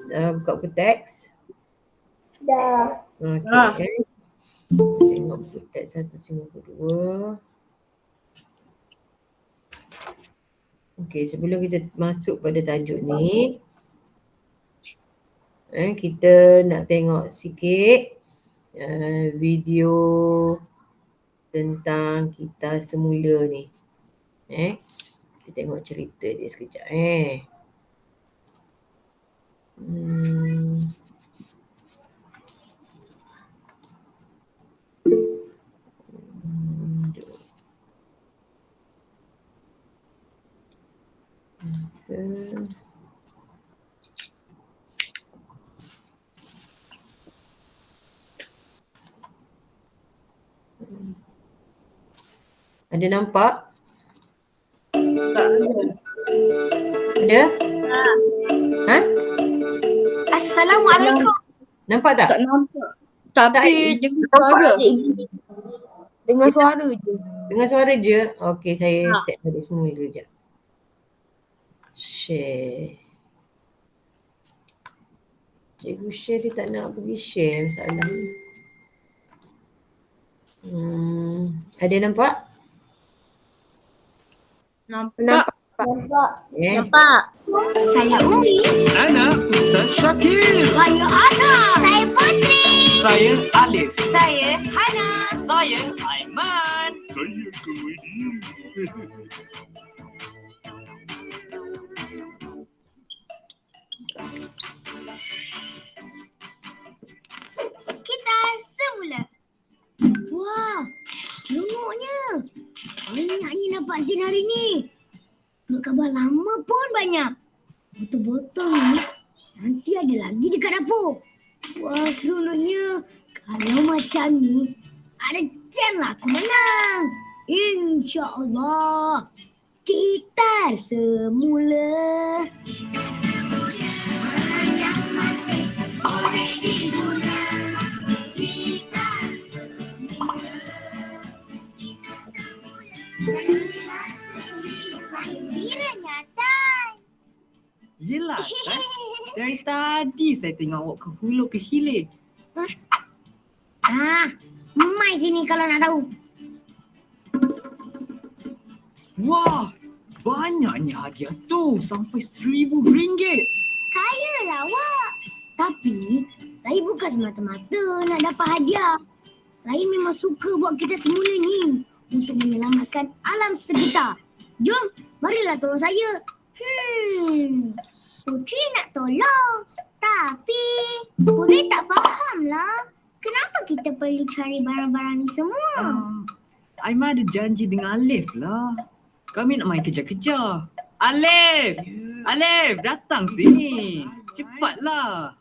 Buka buku teks. Dah. Okey. Tengok buku teks 152. Okey, sebelum kita masuk pada tajuk ni, kita nak tengok sikit video tentang kita semula ni. Kita tengok cerita dia sekejap. Ada nampak? Tak ada. Ada? Ha? Assalamualaikum. Nampak tak? Tak nampak. Tapi dengar suara. Dengar suara je. Dengar suara je? Okey, saya set balik semua dulu sekejap. Share. Cikgu share dia tak nak pergi share masalah. Ada nampak? Nampak. Nampak. Saya Umi. Ana Ustaz Syakir. Saya Ana. Saya Putri. Saya Alif. Saya Hana. Saya Aiman. Saya Kewedi. Kita semula. Wah, seronoknya. Banyaknya nampak Tin hari ni. Nak khabar lama pun banyak. Botol-botol ni nanti ada lagi dekat dapur. Wah, seronoknya. Kalau macam ni, ada chance lah aku menang. InsyaAllah. Kita semula. Yelah, dari tadi saya tengok awak ke hulu ke hilir. Mai sini kalau nak tahu. Wah, banyaknya hadiah tu. Sampai RM1,000. Kayalah awak. Tapi, saya bukan semata-mata nak dapat hadiah. Saya memang suka buat kita semula ni untuk menyelamatkan alam sekitar. Jom, marilah tolong saya. Putri nak tolong. Tapi, Putri tak fahamlah. Kenapa kita perlu cari barang-barang ni semua? Aiman ada janji dengan Alif lah. Kami nak main kejar-kejar. Alif! Alif, datang sini. Cepatlah.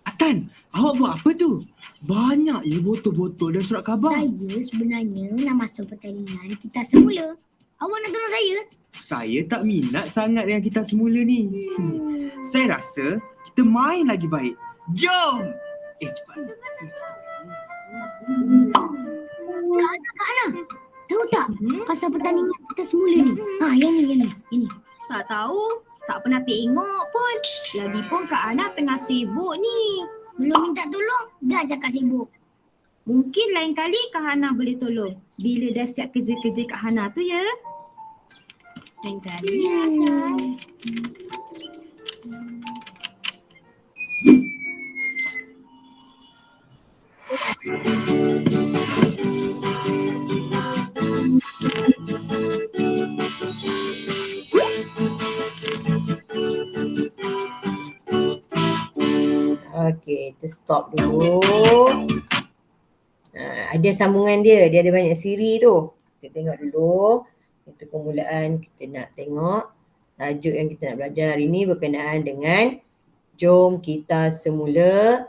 Atan, awak buat apa tu? Banyak je botol-botol dan surat khabar. Saya sebenarnya nak masuk pertandingan kita semula. Awak nak tolong saya? Saya tak minat sangat dengan kita semula ni. Saya rasa kita main lagi baik. Jom! Cepat. Kak Ana, tahu tak pasal pertandingan kita semula ni? Yang ni. Tak tahu, tak pernah tengok pun. Lagipun Kak Ana tengah sibuk ni. Belum minta tolong, dah cakap sibuk. Mungkin lain kali Kak Hana boleh tolong. Bila dah siap kerja-kerja Kak Hana tu ya. Lain kali. Okey, kita stop dulu. Ada sambungan dia ada banyak siri tu. Kita tengok dulu. Itu permulaan kita nak tengok tajuk yang kita nak belajar hari ni berkenaan dengan jom kita semula.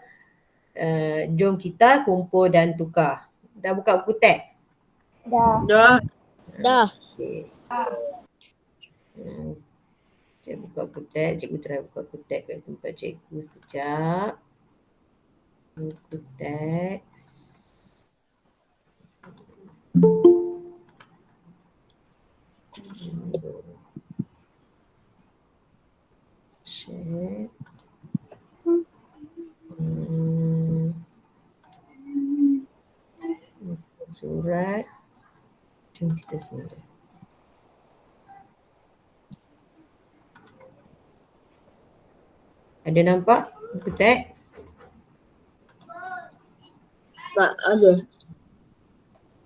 Jom kita kumpul dan tukar. Dah buka buku teks? Dah. Okey. Saya buka buku teks. Cikgu try buka buku teks kat tempat cikgu sekejap. Buku teks. Share. Surat. Jom kita semula. Ada nampak buku teks? Tak ada.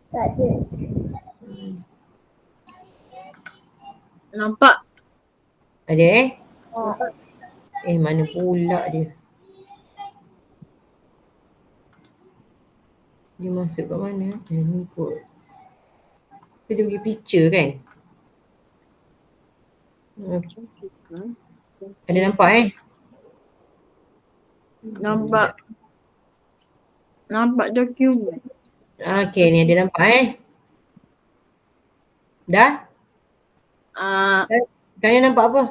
Tak ada. Nampak? Ada Tak. mana pula dia? Dia masuk kat mana? Ni kot. Tapi dia bagi picture kan? Ada nampak Nampak. Nampak dokumen. Okey, ni ada nampak Dah? Kalian nampak apa?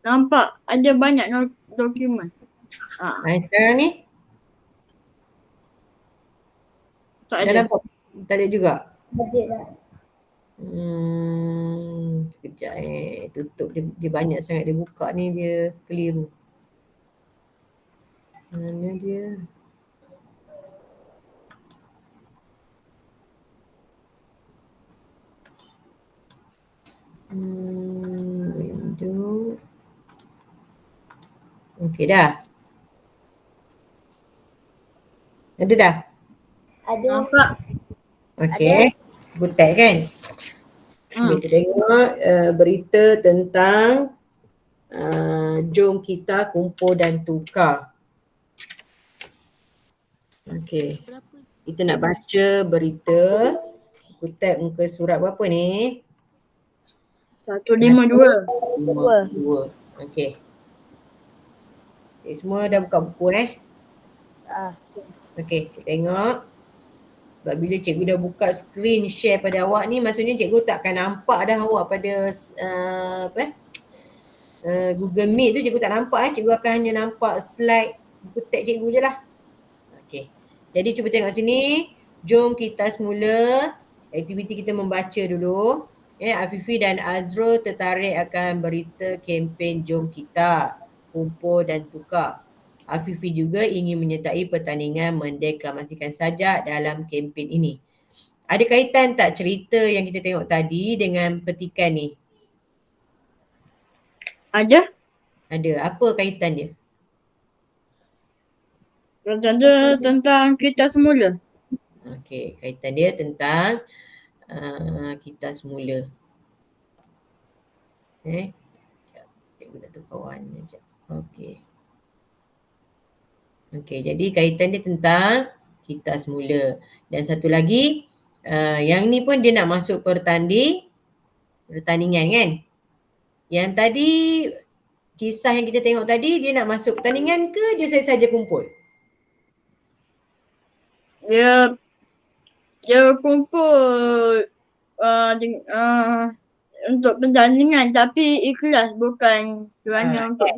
Nampak ada banyak dokumen. Sekarang ni? Tak Dah ada. nampak? Tak ada juga? Ada dah. Sekejap tutup dia banyak sangat dia buka ni dia keliru. Mana dia? Window. Okey dah. Ada dah? Ada. Nampak? Okey. Butek kan? Kita tengok berita tentang jom kita kumpul dan tukar. Okey. Kita nak baca berita. Butek muka surat berapa ni? 152. 52. Okey. Semua dah buka buku Okey, kita tengok. Sebab bila cikgu dah buka screen share pada awak ni, maksudnya cikgu takkan nampak dah awak pada Google Meet tu cikgu tak nampak Cikgu akan hanya nampak slide buku teks cikgu je lah. Okey. Jadi cuba tengok sini. Jom kita semula. Aktiviti kita membaca dulu. Afifi dan Azrul tertarik akan berita kempen Jom Kita Kumpul dan Tukar. Afifi juga ingin menyertai pertandingan mendeklamasikan sajak dalam kempen ini. Ada kaitan tak cerita yang kita tengok tadi dengan petikan ni? Ada? Ada. Apa kaitan dia? Kaitan dia tentang kita semula. Okey, kaitan dia tentang kita semula. Cikgu nak tukar warna sekejap. Okey. Okey, jadi kaitan dia tentang kita semula. Dan satu lagi, yang ni pun dia nak masuk pertandingan kan? Yang tadi, kisah yang kita tengok tadi, dia nak masuk pertandingan ke dia saja kumpul? Dia kumpul untuk pertandingan tapi ikhlas bukan kerana untuk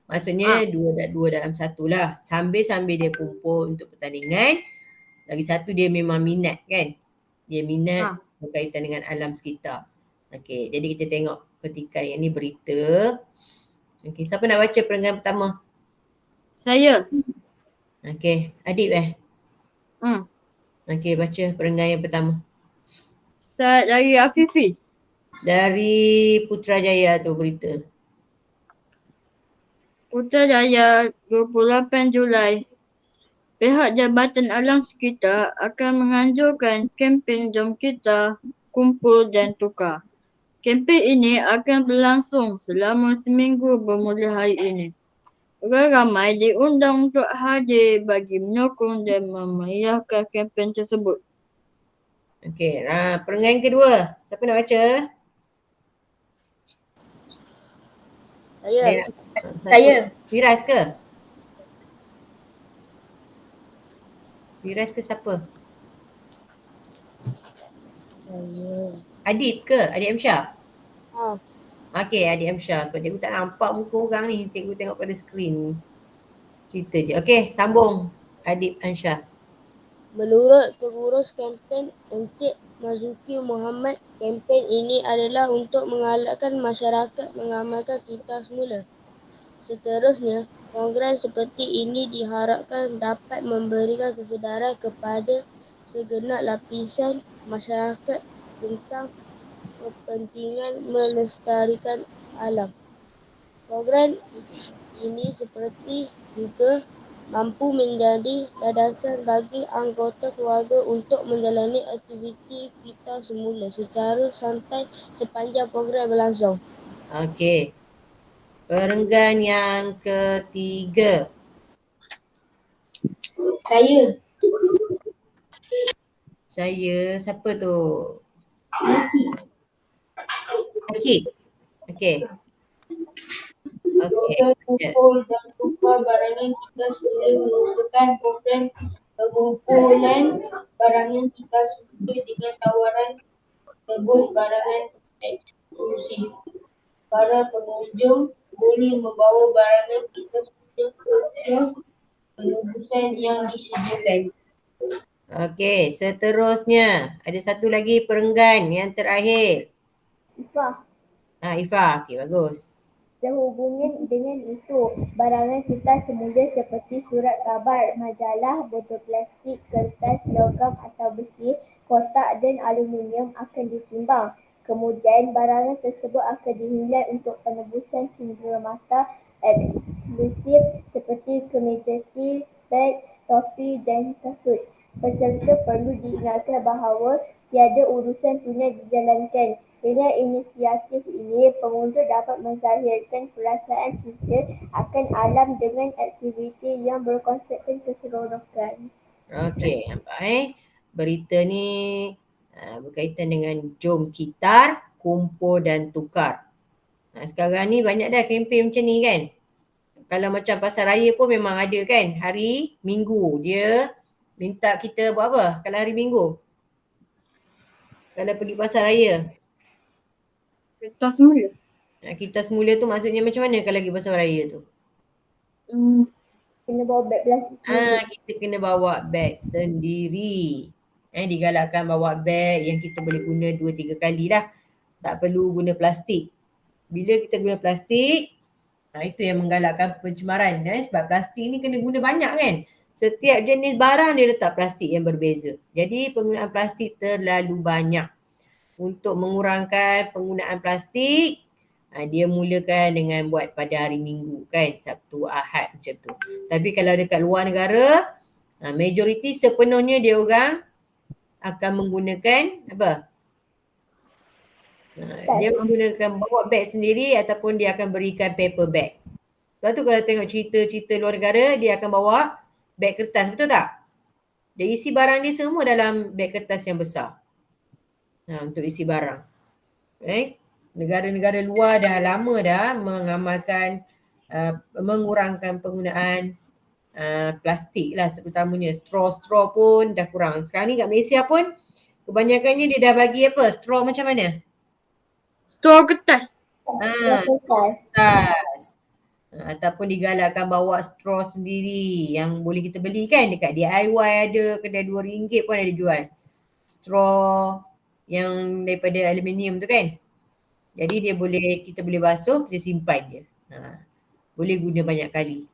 maksudnya dua dalam satu lah. Sambil-sambil dia kumpul untuk pertandingan, lagi satu dia memang minat kan? Dia minat berkaitan dengan alam sekitar. Okey, jadi kita tengok petikan yang ni berita. Okey, siapa nak baca perenggan pertama? Saya. Okey, Adib Okey, baca perenggan yang pertama. Start dari Afifi. Dari Putrajaya tu berita. Putrajaya 28 Julai. Pihak Jabatan Alam Sekitar akan menganjurkan kempen Jom Kita Kumpul dan Tukar. Kempen ini akan berlangsung selama seminggu bermula hari ini. Orang ramai diundang untuk hadir bagi menyokong dan memeriahkan kempen tersebut. Okey, perenggan kedua. Siapa nak baca? Saya. Firas ke? Firas ke siapa? Saya. Adib ke? Adib Amsyah? Ha. Okey, Adib Amsyah. Sebab cikgu tak nampak muka orang ni. Cikgu tengok pada skrin ni. Cerita je. Okey, sambung. Adib Amsyah. Menurut pengurus kempen Encik Mazuki Muhammad, kempen ini adalah untuk menggalakkan masyarakat mengamalkan kita semula. Seterusnya, program seperti ini diharapkan dapat memberikan kesedaran kepada segenap lapisan masyarakat tentang kepentingan melestarikan alam. Program ini seperti juga mampu menjadi landasan bagi anggota keluarga untuk menjalani aktiviti kita semula secara santai sepanjang program berlangsung. Okey. Perenggan yang ketiga. Saya, siapa tu? Okey. Okey. Program kumpul dan tukar barangan kita semula merupakan program pengumpulan barangan kita semula dengan tawaran tebus barangan eksklusif. Para pengunjung boleh membawa barangan kita semula ke kios penebusan yang disediakan. Okey, seterusnya ada satu lagi perenggan yang terakhir. Ifah, Ifah. Okey, bagus. sehubungan dengan itu, barangan kita semula seperti surat khabar, majalah, botol plastik, kertas, logam atau besi, kotak dan aluminium akan ditimbang. Kemudian barangan tersebut akan dinilai untuk penebusan cenderamata eksklusif seperti kemeja tea, beg, topi dan kasut. Peserta perlu diingatkan bahawa tiada urusan tunai dijalankan. Dengan inisiatif ini, pengunjung dapat menzahirkan perasaan cinta akan alam dengan aktiviti yang berkonsepkan keseronokan. Okey, nampak berita ni berkaitan dengan jom kitar, kumpul dan tukar. Sekarang ni banyak dah kempen macam ni kan. Kalau macam pasar raya pun memang ada kan. Hari Minggu dia minta kita buat apa kalau hari Minggu? Kalau pergi pasar raya. Kita semula. Kita semula tu maksudnya macam mana kalau pergi pasar raya tu? Kena bawa beg plastik sendiri. Kita kena bawa beg sendiri. Digalakkan bawa beg yang kita boleh guna 2-3 kali lah. Tak perlu guna plastik. Bila kita guna plastik, itu yang menggalakkan pencemaran. Sebab plastik ni kena guna banyak kan. Setiap jenis barang dia letak plastik yang berbeza. Jadi penggunaan plastik terlalu banyak. Untuk mengurangkan penggunaan plastik, dia mulakan dengan buat pada hari Minggu kan, Sabtu, Ahad macam tu. Tapi kalau dekat luar negara, majoriti sepenuhnya dia orang akan menggunakan apa? Dia menggunakan bawa beg sendiri ataupun dia akan berikan paper bag. Lepas tu kalau tengok cerita-cerita luar negara, dia akan bawa beg kertas, betul tak? Dia isi barang dia semua dalam beg kertas yang besar. Untuk isi barang. Negara-negara luar dah lama dah mengamalkan mengurangkan penggunaan plastik lah, terutamanya straw pun dah kurang. Sekarang ni kat Malaysia pun kebanyakannya dia dah bagi apa? Straw macam mana? Straw kertas. Kertas. Ataupun digalakkan bawa straw sendiri yang boleh kita beli kan dekat DIY ada, kedai RM2 pun ada jual. Straw yang daripada aluminium tu kan. Jadi kita boleh basuh, kita simpan je. Boleh guna banyak kali.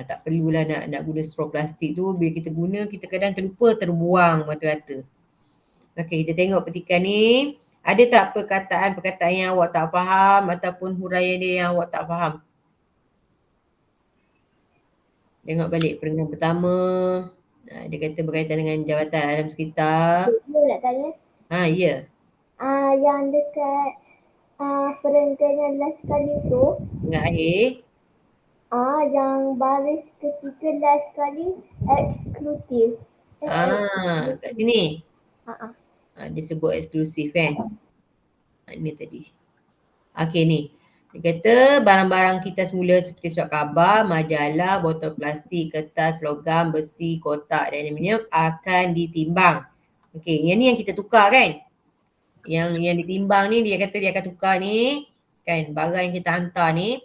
Tak perlulah nak guna straw plastik tu. Bila kita guna, kita kadang terlupa terbuang mata-mata. Okey, kita tengok petikan ni. Ada tak perkataan-perkataan yang awak tak faham ataupun huraian dia yang awak tak faham? Tengok balik perenggan pertama. Dia kata berkaitan dengan jawatan alam sekitar. Saya nak tanya. Ya. Yang dekat perenggan yang last kali tu. Tengah akhir. Yang baris ketiga last kali eksklusif. Kat sini. Dia sebut eksklusif kan. Ini tadi. Okey ni. Dia kata barang-barang kita semula seperti surat khabar, majalah, botol plastik, kertas, logam, besi, kotak dan aluminium akan ditimbang. Okey, yang ni yang kita tukar kan. Yang ditimbang ni dia kata dia akan tukar ni kan, barang yang kita hantar ni.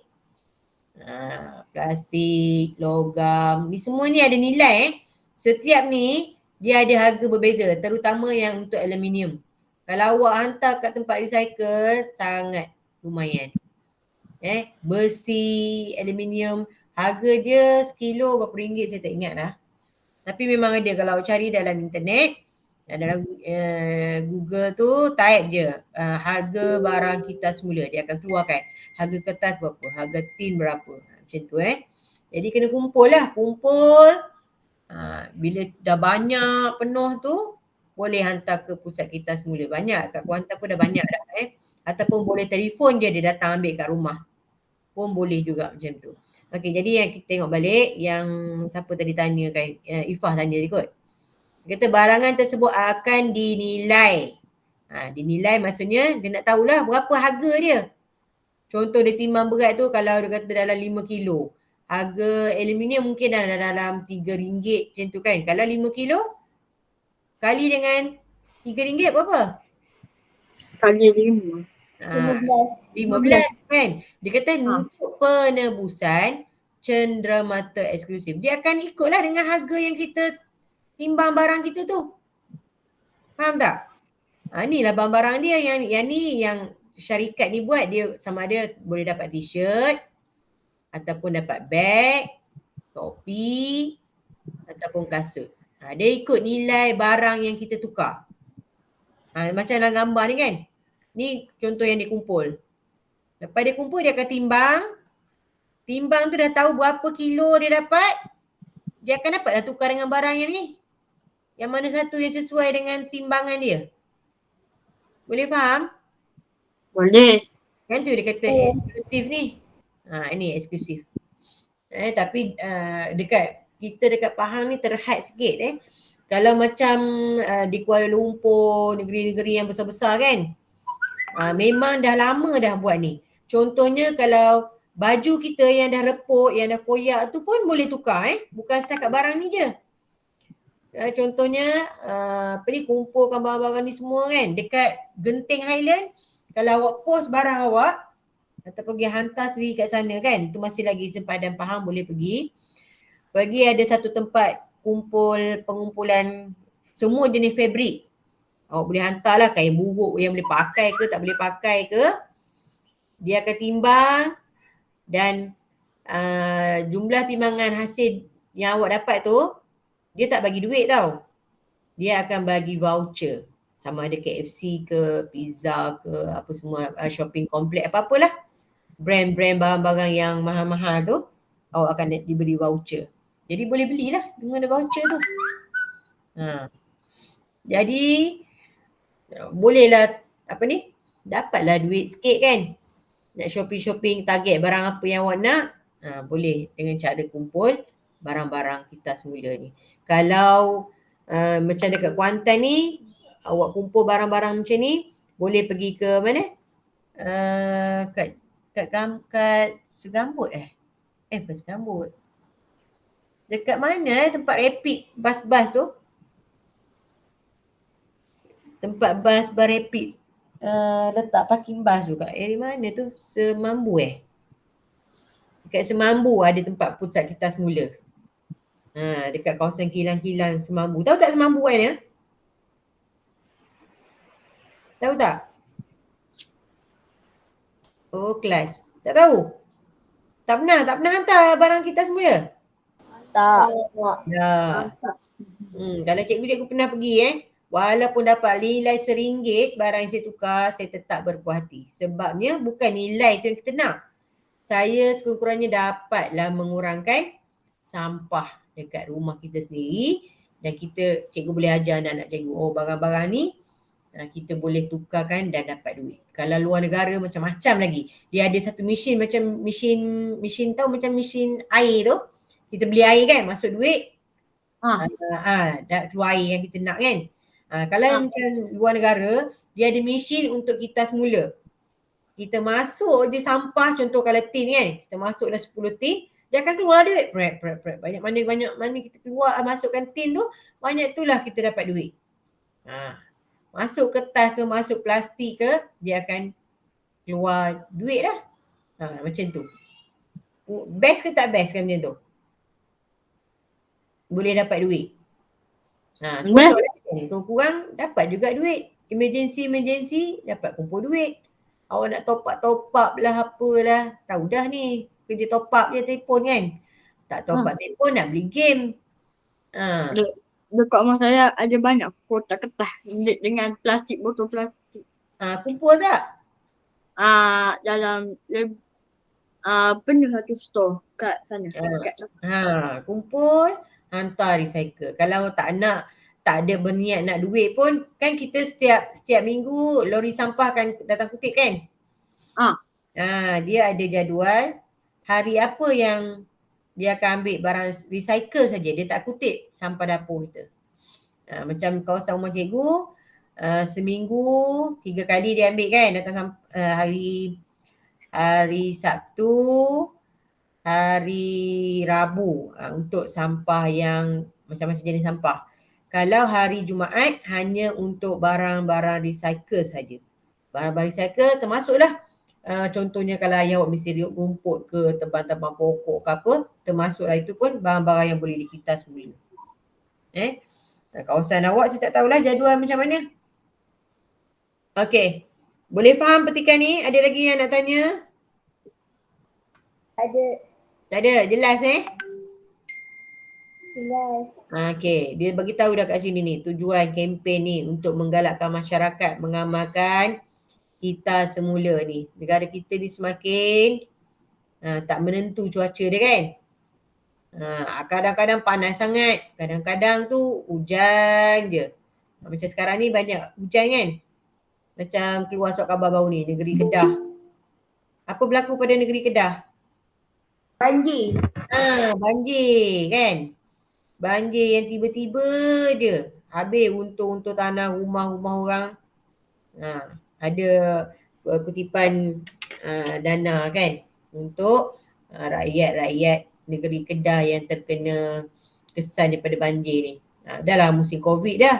Plastik, logam, ni semua ni ada nilai Setiap ni dia ada harga berbeza, terutama yang untuk aluminium. Kalau awak hantar kat tempat recycle, sangat lumayan. Besi, aluminium, harga dia sekilo berapa ringgit saya tak ingat lah. Tapi memang ada kalau cari dalam internet, dalam Google tu type je harga barang kita semula, dia akan keluarkan harga kertas berapa, harga tin berapa, macam tu Jadi kena kumpul. Bila dah banyak penuh tu boleh hantar ke pusat kita semula. Banyak kat Kuantan pun dah banyak dah ataupun boleh telefon je dia datang ambil kat rumah pun boleh juga macam tu. Okey, jadi yang kita tengok balik yang siapa tadi tanya kan, Ifah tanya dia kot. Dia kata barangan tersebut akan dinilai. Dinilai maksudnya dia nak tahulah berapa harga dia. Contoh dia timbang berat tu kalau dia kata dalam 5 kilo. Harga aluminium mungkin dalam RM3 macam tu kan. Kalau 5 kilo kali dengan RM3 berapa? Kali 5. 15 kan. Dia kata untuk penebusan cenderamata eksklusif, dia akan ikutlah dengan harga yang kita timbang barang kita tu. Faham tak? Inilah barang-barang dia yang ni yang syarikat ni buat, dia sama ada boleh dapat t-shirt ataupun dapat beg, topi ataupun kasut. Dia ikut nilai barang yang kita tukar. Macam dalam gambar ni kan. Ni contoh yang dia kumpul. Lepas dia kumpul dia akan timbang. Timbang tu dah tahu berapa kilo dia dapat. Dia akan dapat dah tukar dengan barang yang ni. Yang mana satu yang sesuai dengan timbangan dia. Boleh faham? Boleh. Kan tu dia kata eksklusif ni. Ini eksklusif. Tapi dekat Pahang ni terhad sikit Kalau macam di Kuala Lumpur, negeri-negeri yang besar-besar kan. Memang dah lama dah buat ni. Contohnya kalau baju kita yang dah reput, yang dah koyak tu pun boleh tukar Bukan setakat barang ni je. Contohnya kumpulkan barang-barang ni semua kan dekat Genting Highland. Kalau awak post barang awak atau pergi hantar sendiri kat sana kan, tu masih lagi sempadan Pahang boleh pergi. Ada satu tempat pengumpulan semua jenis fabrik. Awak boleh hantarlah kain buruk yang boleh pakai ke tak boleh pakai ke. Dia akan timbang dan jumlah timbangan hasil yang awak dapat tu, dia tak bagi duit tau. Dia akan bagi voucher. Sama ada KFC ke, pizza ke, apa semua, shopping komplek, apa-apalah. Brand-brand barang-barang yang mahal-mahal tu, awak akan diberi voucher. Jadi boleh belilah dengan voucher tu. Jadi bolehlah dapatlah duit sikit kan. Nak shopping-shopping, target barang apa yang awak nak, boleh dengan cara kumpul barang-barang kita semula ni. Kalau macam dekat Kuantan ni, awak kumpul barang-barang macam ni, boleh pergi ke mana? Kat Segambut bukan Segambut. Dekat mana tempat rapid bas-bas tu? Tempat bas rapid letak parking bas tu kat area mana tu? Semambu Dekat Semambu ada tempat pusat kita semula. Dekat kawasan kilang-kilang Semambu. Tahu tak Semambu kan ya? Tahu tak? Oh, kelas. Tak tahu? Tak pernah hantar barang kita semula? Tak. Kalau cikgu-cikgu pernah pergi walaupun dapat nilai RM1 barang yang saya tukar, saya tetap berpuas hati. Sebabnya bukan nilai tu yang kita nak. Saya sekurang-kurangnya dapatlah mengurangkan sampah dekat rumah kita sendiri. Dan cikgu boleh ajar anak-anak cikgu, barang-barang ni kita boleh tukarkan dan dapat duit. Kalau luar negara macam-macam lagi. Dia ada satu mesin macam mesin tahu macam mesin air tu. Kita beli air kan, masuk duit. Keluar air yang kita nak kan. Kalau macam luar negara, dia ada mesin untuk kita semula. Kita masuk je sampah, contoh kalau tin kan, kita masuk dah 10 tin, dia akan keluar duit. Banyak mana kita keluar, masukkan tin tu, banyak itulah kita dapat duit. Masuk kertas ke, masuk plastik ke, dia akan keluar duit lah. Macam tu. Best ke tak best kan macam tu? Boleh dapat duit. Kurang dapat juga duit. Emergency dapat kumpul duit. Awak nak top up lah apalah. Tahu dah ni. Kerja top up je telefon kan. Tak top up telefon nak beli game. Ha. Dekat rumah saya ada banyak kotak kertas dengan botol plastik. Kumpul tak? Dalam penuh satu store kat sana. Kumpul, hantar recycle. Kalau tak ada berniat nak duit pun, kan kita setiap minggu lori sampah kan datang kutip kan? Dia ada jadual hari apa yang dia akan ambil barang recycle saja. Dia tak kutip sampah dapur kita. Macam kawasan rumah cikgu, seminggu 3 kali dia ambil kan. Datang hari Sabtu, hari Rabu untuk sampah yang macam-macam jenis sampah. Kalau hari Jumaat hanya untuk barang-barang recycle saja. Barang-barang recycle termasuklah contohnya kalau ayah awak mesti riuk rumput ke, tebang-tebang pokok ke apa, termasuklah itu pun barang-barang yang boleh dikitas semula. Kawasan awak saya tak tahulah jadual macam mana. Okey. Boleh faham petikan ni? Ada lagi yang nak tanya? Ada. Tak ada? Jelas Jelas. Okey. Dia bagi tahu dah kat sini ni. Tujuan kempen ni untuk menggalakkan masyarakat mengamalkan kita semula ni. Negara kita ni semakin tak menentu cuaca dia kan. Kadang-kadang panas sangat. Kadang-kadang tu hujan je. Macam sekarang ni banyak hujan kan. Macam keluar surat khabar baru ni, negeri Kedah. Apa berlaku pada negeri Kedah? Banjir. Banjir kan. Banjir yang tiba-tiba je. Habis untur-untur tanah rumah-rumah orang. Ada kutipan dana kan untuk rakyat-rakyat negeri Kedah yang terkena kesan daripada banjir ni. Dah lah musim COVID dah.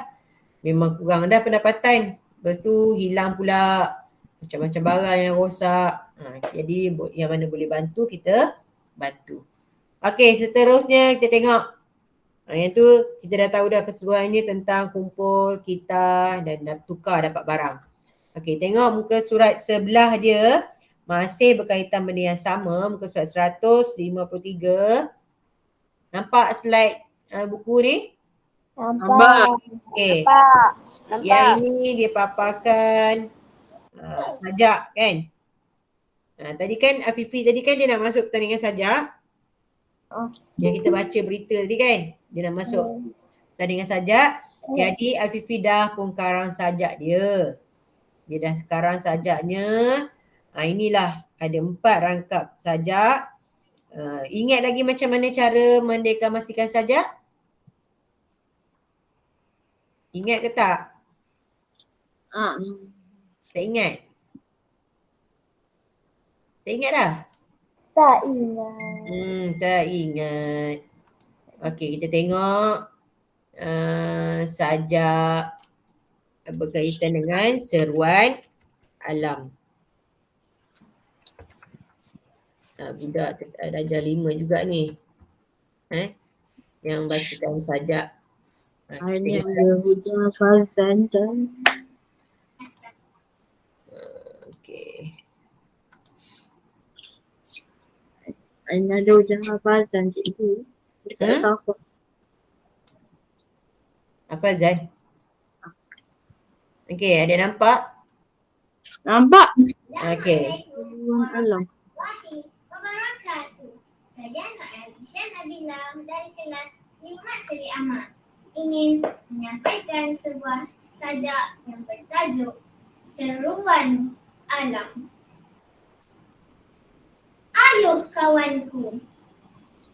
Memang kurang dah pendapatan. Lepas tu hilang pula macam-macam barang yang rosak. Jadi yang mana boleh bantu kita bantu. Okey, seterusnya kita tengok. Yang tu kita dah tahu dah keseluruhannya tentang kumpul, kita dan tukar dapat barang. Okey, tengok muka surat sebelah dia masih berkaitan benda yang sama, muka surat 153. Nampak slide buku ni? Nampak. Okey. Nampak. Yang ini dia paparkan sajak kan? Tadi kan Afifi tadi kan dia nak masuk pertandingan sajak. Yang kita baca berita tadi kan? Dia nak masuk pertandingan sajak. Jadi Afifi dah pun karang sajak dia. Dia dah karang sajaknya. Inilah ada 4 rangkap sajak. Ingat lagi macam mana cara mendeklamasikan sajak? Ingat ke tak? Tak ingat? Tak ingat dah? Tak ingat. Tak ingat. Okey, kita tengok sajak berkaitan dengan seruan alam. Budak darjah 5 juga ni. Yang bacakan sajak. Hanya ada hujan Fazan dan Okey. hanya ada hujan Fazan cikgu dekat Safa. Apa Zan? Okey, ada nampak? Nampak? Okey. Seruan alam. Saya Nur Aisyah Nabila dari kelas 5 Seri Ahmad. Ingin menyampaikan sebuah sajak yang bertajuk Seruan Alam. Ayuh kawanku,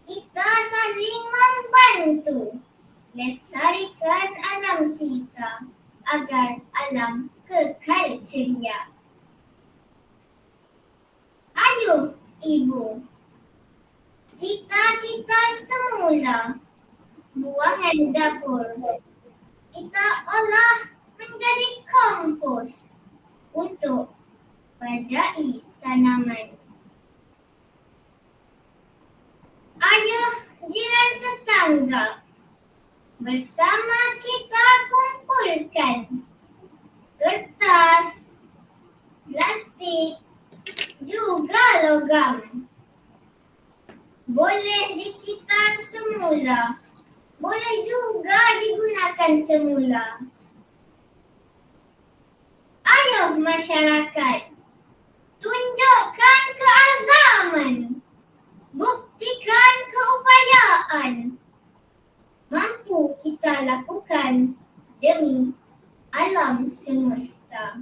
kita saling membantu lestarikan alam kita agar alam kekal ceria. Ayuh ibu, kita semula buangan dapur kita olah menjadi kompos untuk bajai tanaman. Ayuh jiran tetangga, bersama kita kumpulkan kertas, plastik, juga logam. Boleh dikitar semula. Boleh juga digunakan semula. Ayo masyarakat, tunjukkan keazaman. Buktikan keupayaan. Mampu kita lakukan demi alam semesta.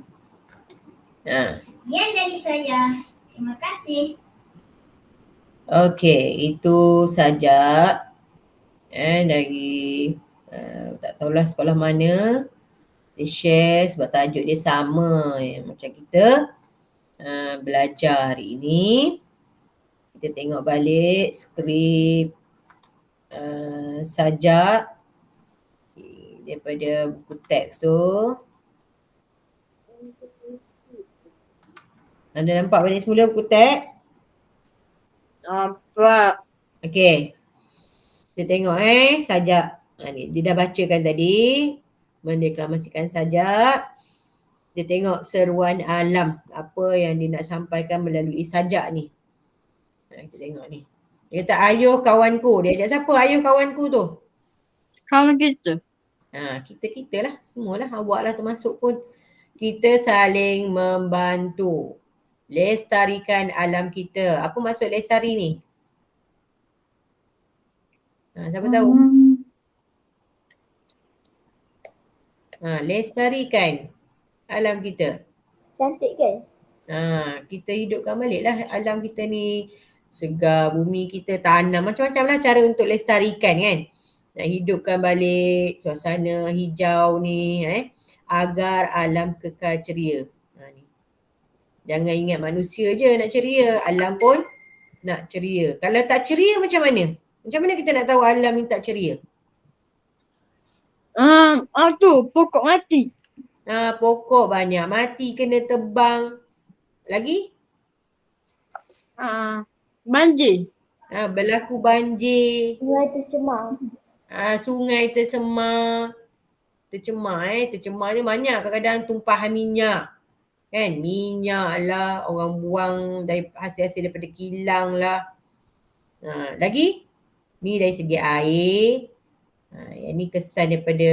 Sekian dari saya. Terima kasih. Okey, itu saja dari tak tahulah sekolah mana dia share sebab tajuk dia sama macam kita belajar hari ini. Kita tengok balik skrip sajak daripada buku teks tu. Anda nampak balik semula buku teks? Nampak. Okey. Kita tengok sajak. Ni dia dah bacakan tadi. Mendeklamasikan sajak. Kita tengok seruan alam. Apa yang dia nak sampaikan melalui sajak ni. Kita tengok ni. Dia kata ayuh kawanku. Dia ajak siapa ayuh kawanku tu? Kawan kita. Kita lah. Semualah. Awak lah termasuk pun. Kita saling membantu. Lestarikan alam kita. Apa maksud lestari ni? Siapa tahu? Lestarikan alam kita. Cantik kan? Kita hidupkan balik lah alam kita ni. Segar bumi kita, tanam. Macam-macam lah cara untuk lestarikan kan. Nak hidupkan balik suasana hijau ni agar alam kekal ceria. Ni. Jangan ingat manusia je nak ceria. Alam pun nak ceria. Kalau tak ceria macam mana? Macam mana kita nak tahu alam ni tak ceria? Tu pokok mati. Pokok banyak mati kena tebang. Lagi? Banjir. Berlaku banjir. Sungai tercemar. Sungai tercemar. Tercemar ni banyak kadang-kadang tumpahan minyak. Kan? Minyak lah, orang buang dari hasil-hasil daripada kilang lah. Lagi? Ni dari segi air. Yang ni kesan daripada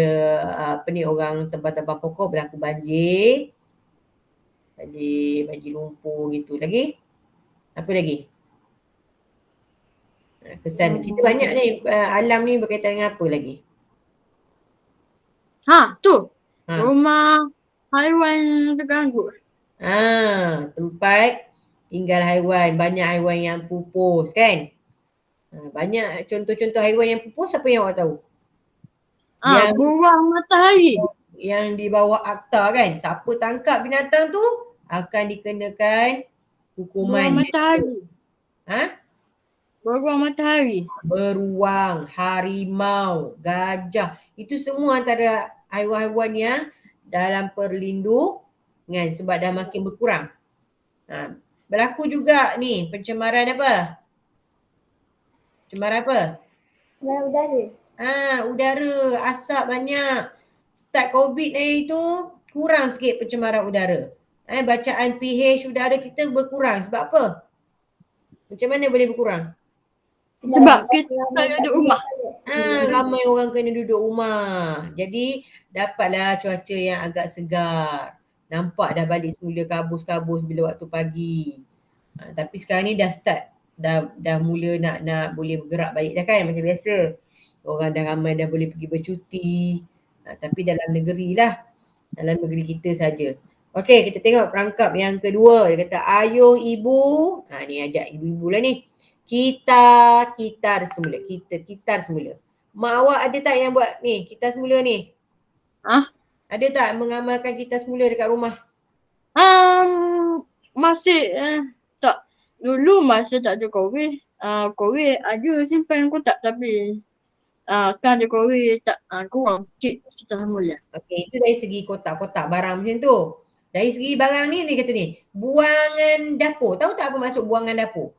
orang tebang-tebang pokok berlaku banjir. Banjir lumpur gitu. Lagi? Apa lagi? Kesan kita banyak ni alam ni berkaitan dengan apa lagi? Tu. Rumah haiwan terganggu. Tempat tinggal haiwan. Banyak haiwan yang pupus kan? Banyak contoh-contoh haiwan yang pupus apa yang awak tahu? Buang matahari. Yang di bawah akta kan? Siapa tangkap binatang tu akan dikenakan hukuman. Buang matahari. Beruang matahari. Beruang, harimau, gajah. Itu semua antara haiwan-haiwan yang dalam perlindungan sebab dah makin berkurang. Berlaku juga ni pencemaran apa? Pencemaran apa? Pencemaran udara. Udara, asap banyak. Start COVID ni tu kurang sikit pencemaran udara. Bacaan pH udara kita berkurang. Sebab apa? Macam mana boleh berkurang? Sebab kita tak duduk rumah. Ramai orang kena duduk rumah. Jadi dapatlah cuaca yang agak segar. Nampak dah balik semula kabus-kabus bila waktu pagi. Tapi sekarang ni dah start. Dah mula nak boleh bergerak balik dah kan macam biasa. Orang dah ramai dah boleh pergi bercuti. Tapi dalam negeri lah. Dalam negeri kita saja. Okey, kita tengok perangkap yang kedua. Dia kata ayuh ibu. Ni ajak ibu-ibu lah ni. Kitar semula. Mak awak ada tak yang buat ni, kitar semula ni? Ada tak mengamalkan kitar semula dekat rumah? Masih tak. Dulu masa tak ada COVID. COVID ada simpan kotak tapi sekarang ada COVID tak kurang sikit kitar semula. Okey, itu dari segi kotak-kotak barang macam tu. Dari segi barang ni kata ni, buangan dapur. Tahu tak apa maksud buangan dapur?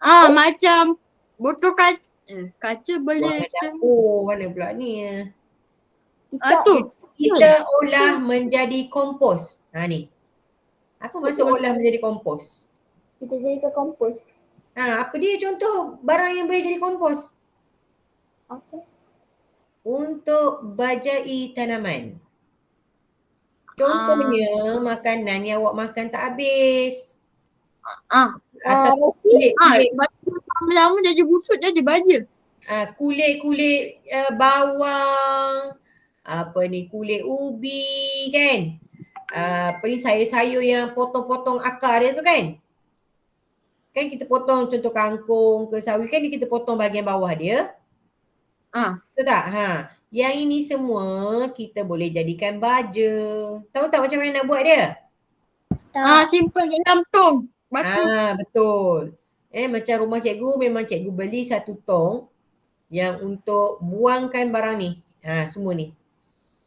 Macam botol kaca boleh. Buangan dapur mana pula ni? Tu. Kita olah menjadi kompos. Ni. Apa maksud olah menjadi kompos? Kita jadikan kompos. Apa dia contoh barang yang boleh jadi kompos? Apa? Untuk bajai tanaman. Contohnya makanan yang awak makan tak habis. Atau kulit-kulit Lama-lama dia busuk dia je baja. kulit-kulit bawang, kulit ubi kan. Sayur-sayur yang potong-potong akar dia tu kan. Kan kita potong contoh kangkung ke sawi kan kita potong bahagian bawah dia. Betul tak? Yang ini semua kita boleh jadikan baja. Tahu tak macam mana nak buat dia? Simpan dalam tong. Batu. Betul. Macam rumah cikgu memang cikgu beli satu tong yang untuk buangkan barang ni. Semua ni.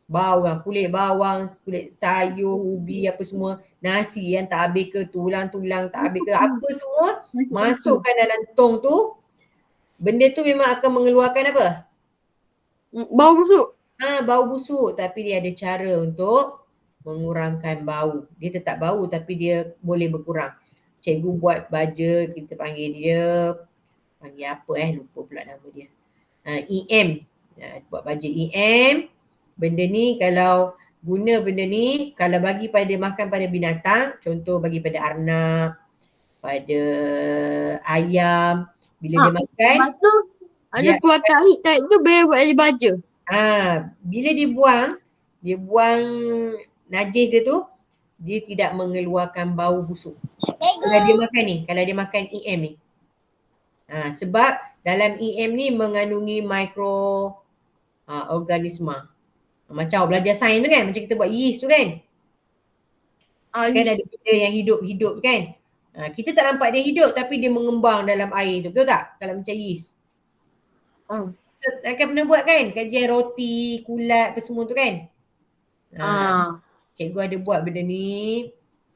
Bawang, kulit bawang, kulit sayur, ubi apa semua. Nasi yang tak habis ke, tulang-tulang tak habis ke, apa semua masukkan dalam tong tu. Benda tu memang akan mengeluarkan apa? Bau busuk. Bau busuk, tapi dia ada cara untuk mengurangkan bau. Dia tetap bau tapi dia boleh berkurang. Cikgu buat baja, kita panggil dia, panggil apa lupa pula nama dia. EM. Buat baja EM. Benda ni kalau guna benda ni, kalau bagi pada makan pada binatang, contoh bagi pada arnab, pada ayam, bila dia makan. Lepas tu ada keluar tarik tu boleh buat jadi baja. Bila dia buang najis dia tu, dia tidak mengeluarkan bau busuk. Kalau dia makan EM ni. Sebab dalam EM ni mengandungi mikroorganisma. Macam belajar sains tu kan, macam kita buat yeast tu kan. Kan ada benda yang hidup-hidup kan. Kita tak nampak dia hidup tapi dia mengembang dalam air tu, betul tak? Kalau macam yeast. Akan pernah buat kan kajian roti, kulat apa semua tu kan. Cikgu ada buat benda ni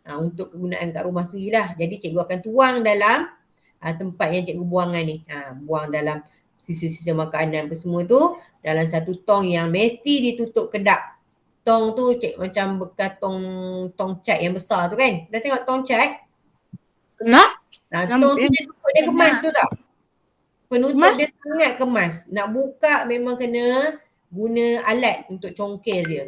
untuk kegunaan kat rumah sendiri lah. Jadi cikgu akan tuang dalam tempat yang cikgu buangan ni. Buang dalam sisa-sisa makanan apa semua tu dalam satu tong yang mesti ditutup kedap. Tong tu macam bekas tong cat yang besar tu kan. Dah tengok tong cat? Tong tu dia kemas tu tak? Penutup dia sangat kemas. Nak buka memang kena guna alat untuk congkel dia.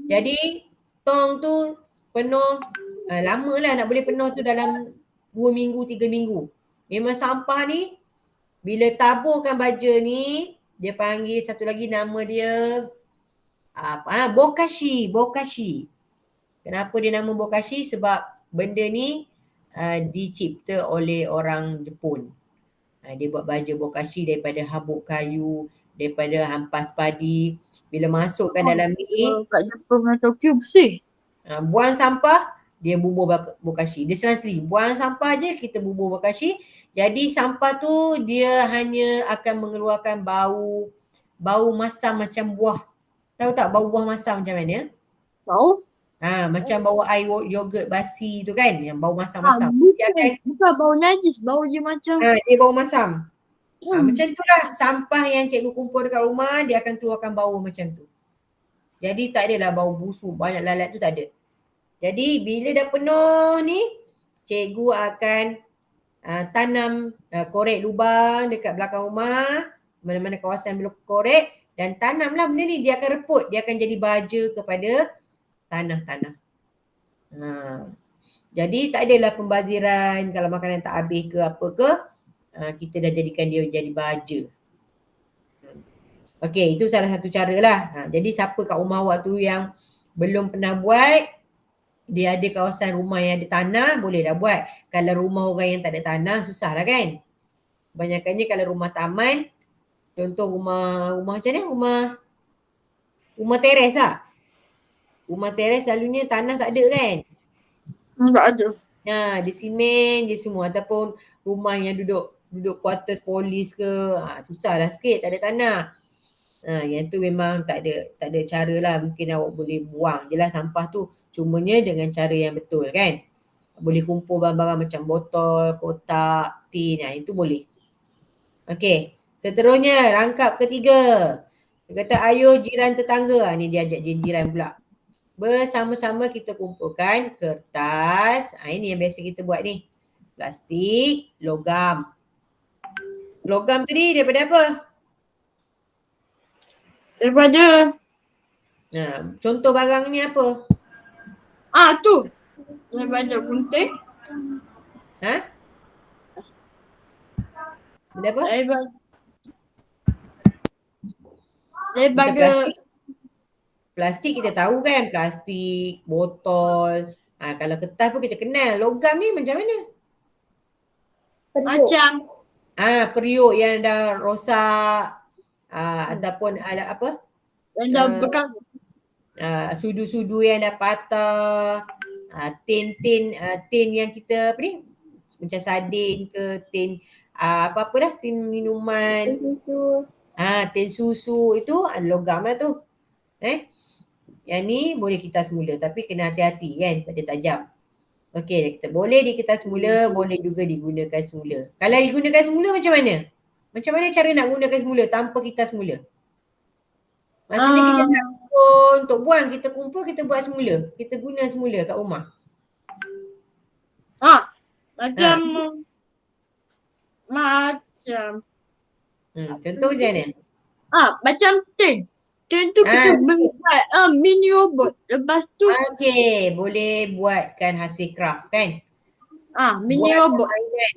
Jadi tong tu penuh, lamalah nak boleh penuh tu dalam 2 minggu, 3 minggu. Memang sampah ni, bila taburkan baja ni, dia panggil satu lagi nama dia, bokashi. Kenapa dia nama bokashi? Sebab benda ni dicipta oleh orang Jepun. Dia buat baja bokashi daripada habuk kayu, daripada hampas padi. Bila masukkan dalam ni, kat Jepun dengan Tokyo bersih. Buang sampah, dia bubur bokashi. Dia selang-seli. Buang sampah je, kita bubur bokashi. Jadi sampah tu dia hanya akan mengeluarkan bau masam macam buah. Tahu tak bau buah masam macam mana? Bau? Macam bau air yogurt basi tu kan, yang bau masam-masam. Bukan bau najis, bau je macam. Dia bau masam. Macam tu lah sampah yang cikgu kumpul dekat rumah, dia akan keluarkan bau macam tu. Jadi tak adalah bau busuk, banyak lalat tu tak ada. Jadi bila dah penuh ni, cikgu akan tanam korek lubang dekat belakang rumah, mana-mana kawasan belum korek, dan tanamlah benda ni, dia akan reput, dia akan jadi baja kepada tanah-tanah. Jadi tak adalah pembaziran kalau makanan tak habis ke apa ke, kita dah jadikan dia jadi baja. Okey, itu salah satu cara lah. Jadi siapa kat rumah awak tu yang belum pernah buat, dia ada kawasan rumah yang ada tanah, bolehlah buat. Kalau rumah orang yang tak ada tanah, susah lah kan. Kebanyakannya kalau rumah taman, contoh rumah macam ni, rumah teres lah. Rumah teres selalunya tanah tak ada kan? Tak ada. Dia simen je semua, ataupun rumah yang duduk quarters polis ke, susah lah sikit, tak ada tanah. Yang tu memang tak ada cara lah. Mungkin awak boleh buang je lah sampah tu. Cumanya dengan cara yang betul kan. Boleh kumpul barang-barang macam botol, kotak, tin, itu boleh. Okey, seterusnya rangkap ketiga. Dia kata ayuh jiran tetangga. Ni dia ajak jiran pula. Bersama-sama kita kumpulkan kertas. Ini yang biasa kita buat ni. Plastik, logam. Logam tadi daripada apa? Daripada Contoh barang ni apa? tu. Daripada gunting. Ha? Benda apa? Macam Daripada plastik kita tahu kan, plastik, botol. Kalau kertas pun kita kenal. Logam ni macam mana? Periuk. macam Periuk yang dah rosak. Ataupun apa? yang dah Ah. bekas. Sudu-sudu yang dah patah. Tin yang kita apa ni? Macam sardin ke, tin apa-apa dah, tin minuman. Susu. Tin susu itu logam lah tu. Yang ni boleh kita semula tapi kena hati-hati kan, pada tajam. Okey, kita boleh dikitas semula, boleh juga digunakan semula. Kalau digunakan semula macam mana? Macam mana cara nak gunakan semula tanpa kita semula? Maksudnya kita nak kumpul untuk buang, kita kumpul, kita buat semula. Kita guna semula kat rumah. Macam Contoh macam mana? macam tin. Tin tu kita buat mini robot. Lepas tu Okey, boleh buatkan hasil craft kan? mini Buat robot.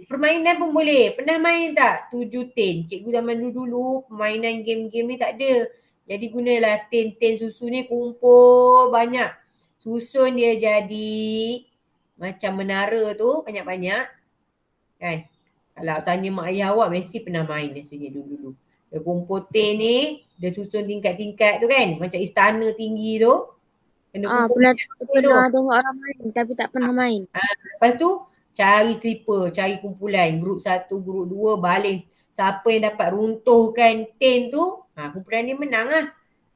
Permainan pun boleh. Pernah main tak 7 tin? Cikgu zaman dulu permainan game-game ni tak ada. Jadi gunalah tin susu ni, kumpul banyak. Susun dia jadi macam menara tu banyak-banyak. Kan? Kalau tanya mak ayah awak mesti pernah main rasanya dulu-dulu. Dia kumpul tin ni, dia susun tingkat-tingkat tu kan. Macam istana tinggi tu. Kena kumpul Pernah tengok orang main tapi tak pernah main. Lepas tu cari slipper, cari kumpulan. Grup 1, grup 2, baling. Siapa yang dapat runtuhkan tin tu, kumpulan dia menang lah.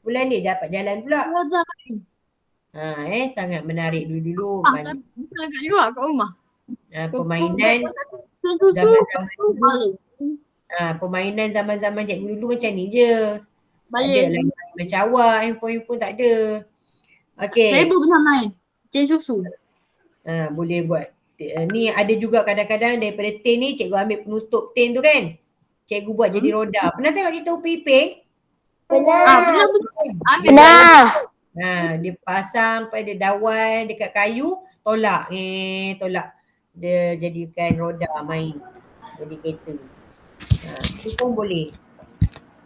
Kumpulan dia dapat jalan pula. Sangat menarik dulu-dulu. Bukan kat luar, kat rumah. Permainan Tin susu. zaman-zaman permainan zaman-zaman cikgu dulu macam ni je. Balik. Ada lah macam awak, handphone tak ada. Okey. Saya pun pernah main. Tin susu. Boleh buat. Ni ada juga kadang-kadang daripada tin ni cikgu ambil penutup tin tu kan. Cikgu buat jadi roda. Pernah tengok cerita Upin Ipin? Pernah. Pernah. Dia pasang pada dawan dekat kayu, tolak. Dia jadikan roda main. Jadi kereta. Itu pun boleh.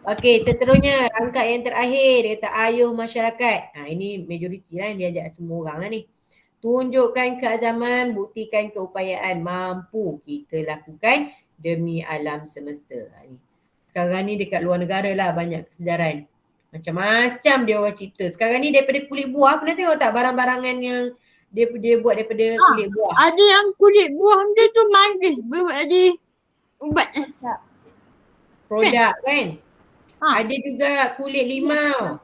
Okey, seterusnya rangkap yang terakhir dia kata ayuh masyarakat. Ini majoriti lah, dia ajak semua orang lah ni. Tunjukkan keazaman, buktikan keupayaan mampu kita lakukan demi alam semesta. Sekarang ni dekat luar negara lah banyak kesedaran. Macam-macam dia orang cipta. Sekarang ni daripada kulit buah, pernah tengok tak barang-barangan yang dia buat daripada kulit buah? Ada yang kulit buah dia tu manis. Boleh jadi ubat. Produk kan? Ada juga kulit limau.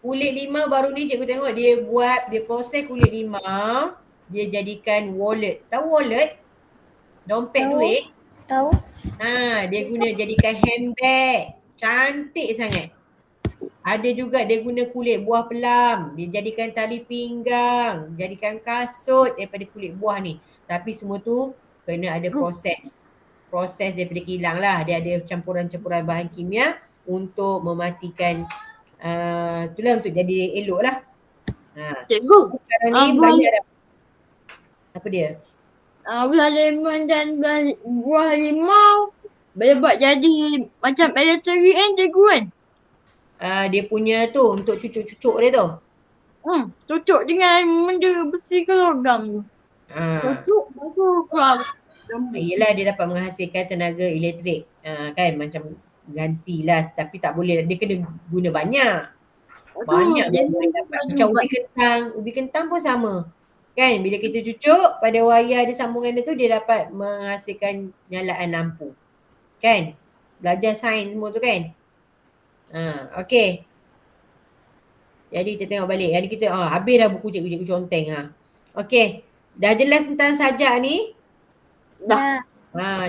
Kulit limau baru ni cikgu tengok dia proses kulit limau, dia jadikan wallet. Tahu wallet? Dompet duit. Tahu. Dia guna jadikan handbag. Cantik sangat. Ada juga dia guna kulit buah pelam. Dia jadikan tali pinggang, jadikan kasut daripada kulit buah ni. Tapi semua tu kena ada proses. Proses daripada kilang lah. Dia ada campuran-campuran bahan kimia untuk mematikan itulah untuk jadi elok lah. Cikgu. Sekarang ni banyak dah. Apa dia? Buah lemon dan buah limau boleh buat jadi macam elektrik kan cikgu kan? Dia punya tu untuk cucuk-cucuk dia tu. Cucuk dengan benda besi ke logam tu. Cucuk baru keluar. Yelah dia dapat menghasilkan tenaga elektrik. Kan macam gantilah tapi tak boleh, dia kena guna banyak. Banyak dia boleh dapat. Macam ubi kentang pun sama. Kan bila kita cucuk pada wayar dia sambungan dia tu, dia dapat menghasilkan nyalaan lampu. Kan? Belajar sains semua tu kan? Okey. Jadi kita tengok balik. Jadi kita habis dah buku cikgu conteng. Okey. Dah jelas tentang sajak ni? Dah.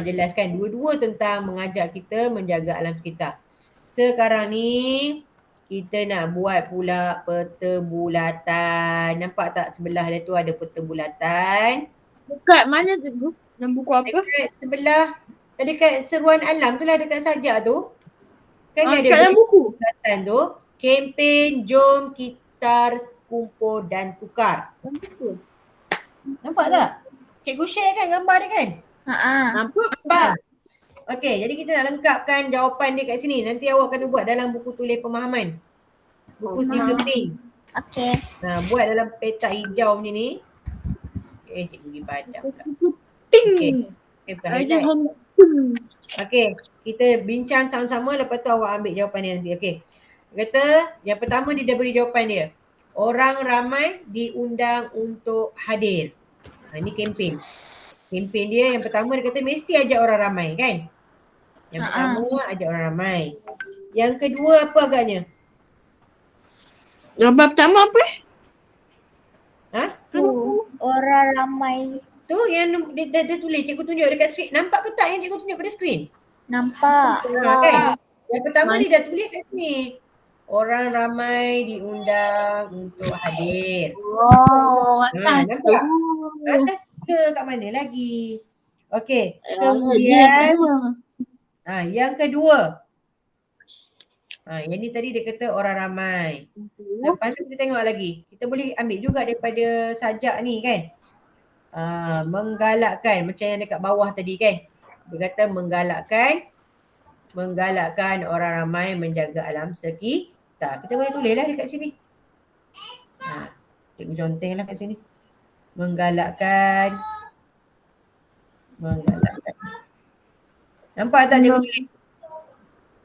Jelaskan dua-dua tentang mengajak kita menjaga alam sekitar. Sekarang ni kita nak buat pula peta bulatan. Nampak tak sebelah dia tu ada peta bulatan? Dekat mana cikgu? Dalam buku apa? Dekat sebelah, dekat seruan alam tu lah, dekat sajak tu. Kan dia ada Dekat dalam buku. bulatan tu. Kempen Jom Kita Kumpul dan Tukar. Nampak tak? Cikgu share kan gambar dia kan? Nampak? Okey, jadi kita nak lengkapkan jawapan dia kat sini. Nanti awak kena buat dalam buku tulis pemahaman. Buku stiker pink. Okey. Buat dalam petak hijau macam ni. Cikgu pergi padam pula. Pink. Bukan highlight. Okey, kita bincang sama-sama, lepas tu awak ambil jawapan dia nanti. Okey. Kata yang pertama dia dah beri jawapan dia. Orang ramai diundang untuk hadir. Ini kempen. Kempen dia yang pertama dia kata mesti ajak orang ramai kan? Yang pertama ajak orang ramai. Yang kedua apa agaknya? Jawapan pertama apa? Orang ramai. Tu yang dia tulis, cikgu tunjuk dekat skrin. Nampak ke tak yang cikgu tunjuk pada skrin? Nampak. Kan? Yang pertama dia dah tulis kat sini. Orang ramai diundang untuk hadir. Nampak? Atas ke kat mana lagi? Okey. Kemudian yang kedua. Yang ni tadi dia kata orang ramai. Lepas tu kita tengok lagi. Kita boleh ambil juga daripada sajak ni kan. Menggalakkan macam yang dekat bawah tadi kan. Dia kata menggalakkan orang ramai menjaga alam sekitar. Kita boleh tulis lah dekat sini. Cikgu conteng lah kat sini. Menggalakkan. Nampak tak cikgu tulis?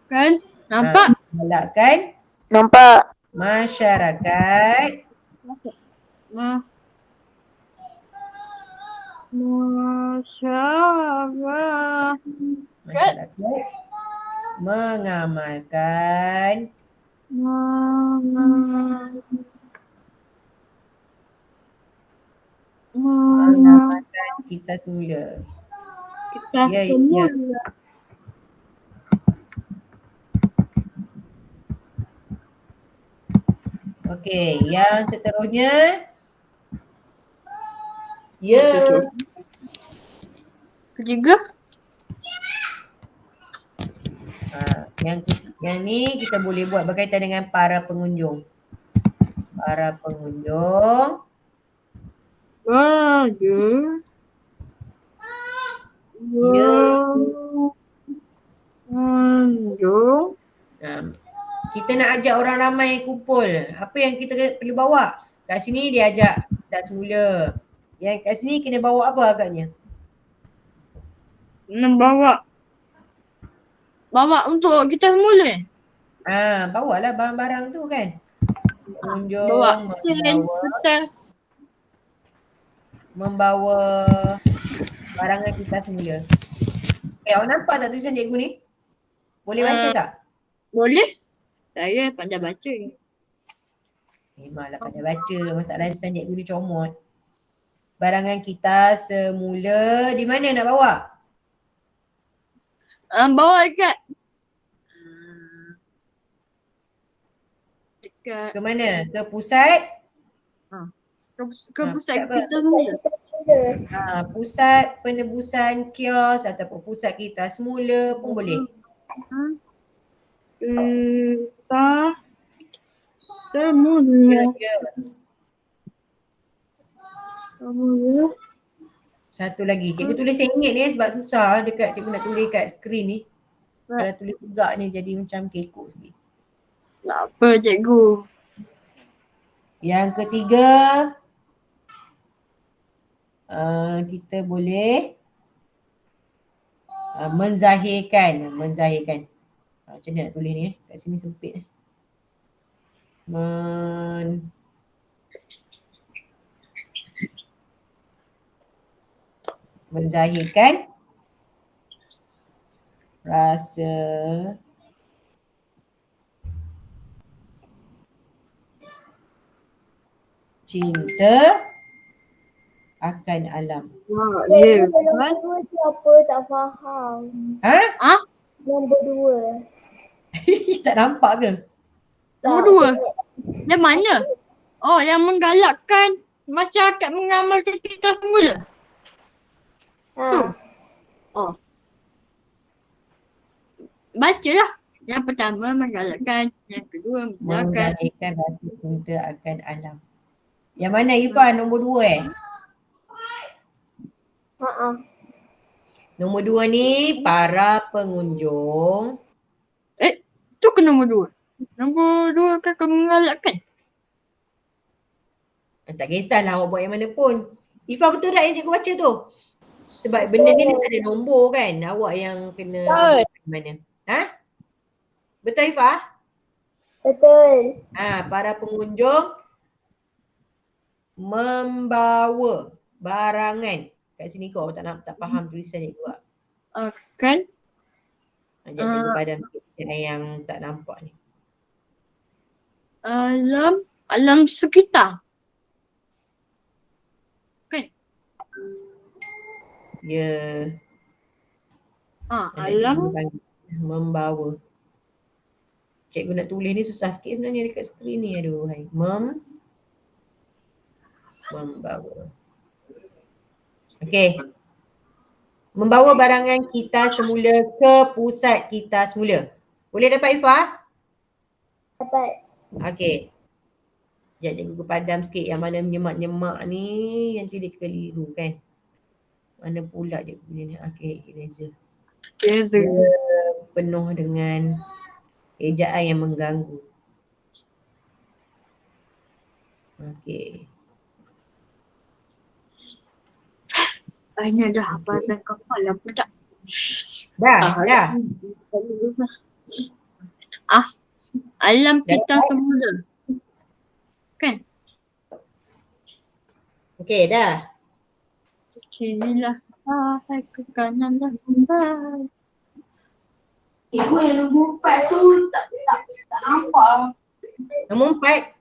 Kan? Nampak? Menggalakkan Nampak. masyarakat mengamalkan kita semula. Kita semua. Okey, yang seterusnya. Ketiga. Yang ni kita boleh buat berkaitan dengan para pengunjung. Para pengunjung. Kita nak ajak orang ramai kumpul. Apa yang kita perlu bawa? Kat sini dia ajak tak semula. Yang kat sini kena bawa apa agaknya? Bawa untuk kita semula. Bawalah barang-barang tu kan. Pengunjung membawa barangan kita semula. Awak nampak tak tulisan cikgu ni? Boleh baca tak? Boleh. Saya pandai baca. Memanglah pandai baca. Masalah tulisan cikgu ni comot. Barangan kita semula di mana nak bawa? Bawa dekat. Ke mana? Ke pusat? Ke pusat kita semula. Pusat penebusan kios ataupun pusat kita semula pun boleh. Kita semula. Satu lagi. Cikgu tulis sengit ni sebab susah dekat cikgu nak tulis kat skrin ni. Kalau tulis tegak ni jadi macam kekok sikit. Tak apa cikgu. Yang ketiga, kita boleh menzahirkan. Macam mana nak tulis ni kat sini sempit. Menzahirkan rasa cinta akan alam. Nombor 2 tu apa? Tak faham. Nombor 2. Tak nampak ke? Nombor dua. Yang mana? Oh, yang menggalakkan masyarakat mengamalkan kita semula. Ha. Oh. Bacalah. Yang pertama menggalakkan, yang kedua masyarakat. Mengalihkan rasa cinta akan alam. Yang mana Ifah? Nombor 2 Ha. Nombor 2 ni para pengunjung. Tu ke nombor dua? Nombor dua kakak mengalakkan. Tak kisahlah awak buat yang mana pun. Ifah betul tak yang cikgu baca tu? Sebab benda ni dia tak ada nombor kan. Awak yang kena Betul. mana. Ha? Betul Ifah? Betul. Para pengunjung membawa barangan. Kat sini kau tak faham tulisan cikgu tak? Kan? Sekejap cikgu padam sikit yang tak nampak ni. Alam sekitar. Ya. Alam Membawa. Cikgu nak tulis ni susah sikit sebenarnya dekat skrin ni. Aduh, hai. Membawa. Okey. Membawa barangan kita semula ke pusat kita semula. Boleh dapat Ifah? Dapat. Okey. Sekejap cikgu padam sikit yang mana menyemak-nyemak ni nanti dia keliru kan. Mana pula dia punya ni. Okey, eraser. Dia Penuh dengan ejaan yang mengganggu. Okey. Ini dah hafalan kepala pula. Dah. Alam kita semula. Kan? Okey, dah. Kirilah hai ke kanan dan kembali. Ibu yang nombor 4 tu tak nampak. Nombor 4.